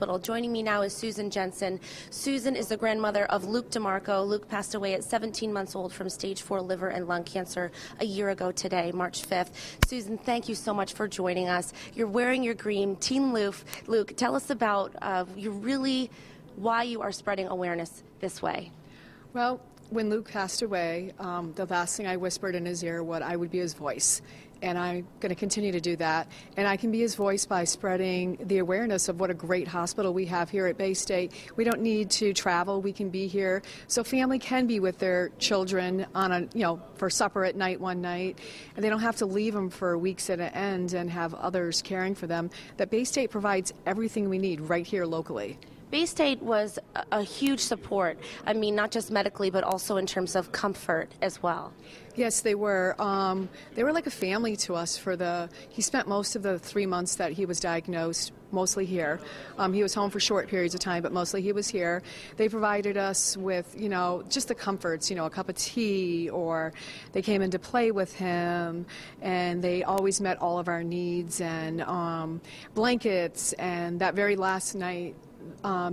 Hospital. Joining me now is Susan Jensen. Susan is the grandmother of Luke DeMarco. Luke passed away at 17 months old from stage 4 liver and lung cancer a year ago today, March 5th. Susan, thank you so much for joining us. You're wearing your green. Team Luke, tell us about why you are spreading awareness this way. Well, when Luke passed away, the last thing I whispered in his ear was I would be his voice. And I'm going to continue to do that. And I can be his voice by spreading the awareness of what a great hospital we have here at Baystate. We don't need to travel. We can be here. So family can be with their children on for supper at night one night. And they don't have to leave them for weeks at an end and have others caring for them. That Baystate provides everything we need right here locally. Baystate was a huge support, I mean, not just medically, but also in terms of comfort as well. Yes, they were. They were like a family to us. He spent most of the 3 months that he was diagnosed, mostly here. He was home for short periods of time, but mostly he was here. They provided us with, just the comforts, a cup of tea, or they came in to play with him, and they always met all of our needs, and blankets, and that very last night,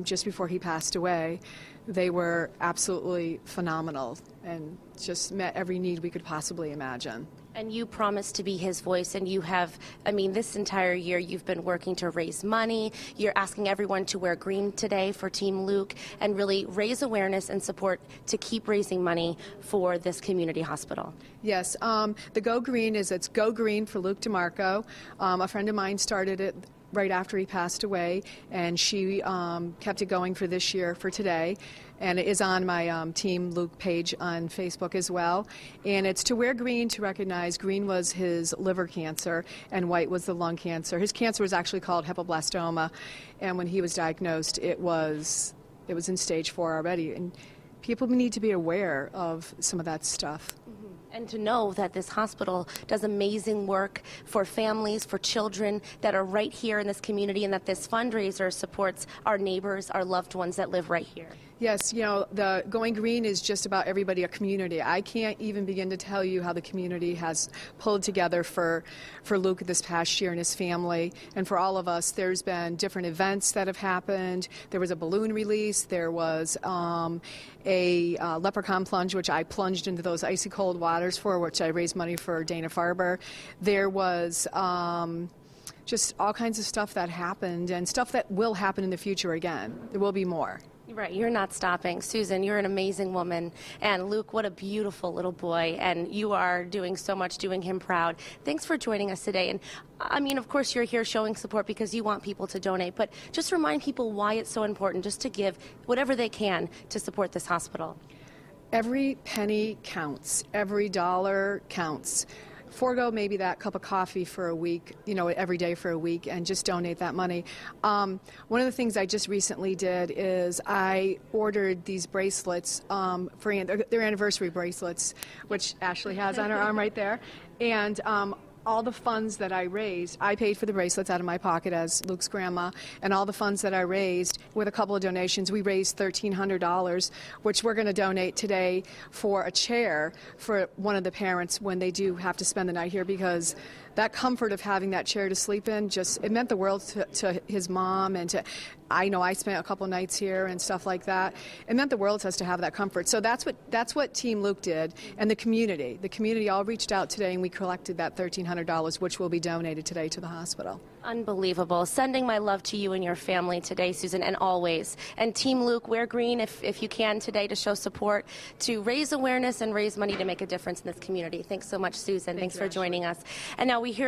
just before he passed away, they were absolutely phenomenal and just met every need we could possibly imagine. And you promised to be his voice, and you have, this entire year you've been working to raise money. You're asking everyone to wear green today for Team Luke and really raise awareness and support to keep raising money for this community hospital. Yes, the Go Green it's Go Green for Luke DeMarco. A friend of mine started it right after he passed away, and she kept it going for this year, for today, and it is on my Team Luke page on Facebook as well. And it's to wear green to recognize green was his liver cancer and white was the lung cancer. His cancer was actually called hepatoblastoma, and when he was diagnosed, it was in stage 4 already. And people need to be aware of some of that stuff. And to know that this hospital does amazing work for families, for children that are right here in this community, and that this fundraiser supports our neighbors, our loved ones that live right here. Yes, the Going Green is just about everybody, a community. I can't even begin to tell you how the community has pulled together for Luke this past year and his family. And for all of us, there's been different events that have happened. There was a balloon release. There was a leprechaun plunge, which I plunged into those icy cold waters for, which I raised money for Dana-Farber. There was just all kinds of stuff that happened and stuff that will happen in the future again. There will be more. Right, you're not stopping. Susan, you're an amazing woman. And Luke, what a beautiful little boy. And you are doing so much, doing him proud. Thanks for joining us today. And of course, you're here showing support because you want people to donate. But just remind people why it's so important just to give whatever they can to support this hospital. Every penny counts. Every dollar counts. Forgo maybe that cup of coffee for a week, every day for a week, and just donate that money. One of the things I just recently did is I ordered these bracelets for their anniversary bracelets, which Ashley has on her arm right there, and all the funds that I raised, I paid for the bracelets out of my pocket as Luke's grandma, and all the funds that I raised with a couple of donations, we raised $1,300, which we're going to donate today for a chair for one of the parents when they do have to spend the night here, because that comfort of having that chair to sleep in, it meant the world to his mom, and I know I spent a couple nights here and stuff like that. It meant the world to us to have that comfort. So that's what Team Luke did, and the community. The community all reached out today, and we collected that $1,300, which will be donated today to the hospital. Unbelievable. Sending my love to you and your family today, Susan, and always. And Team Luke, wear green if you can today to show support, to raise awareness and raise money to make a difference in this community. Thanks so much, Susan. Thanks for joining us. And now we hear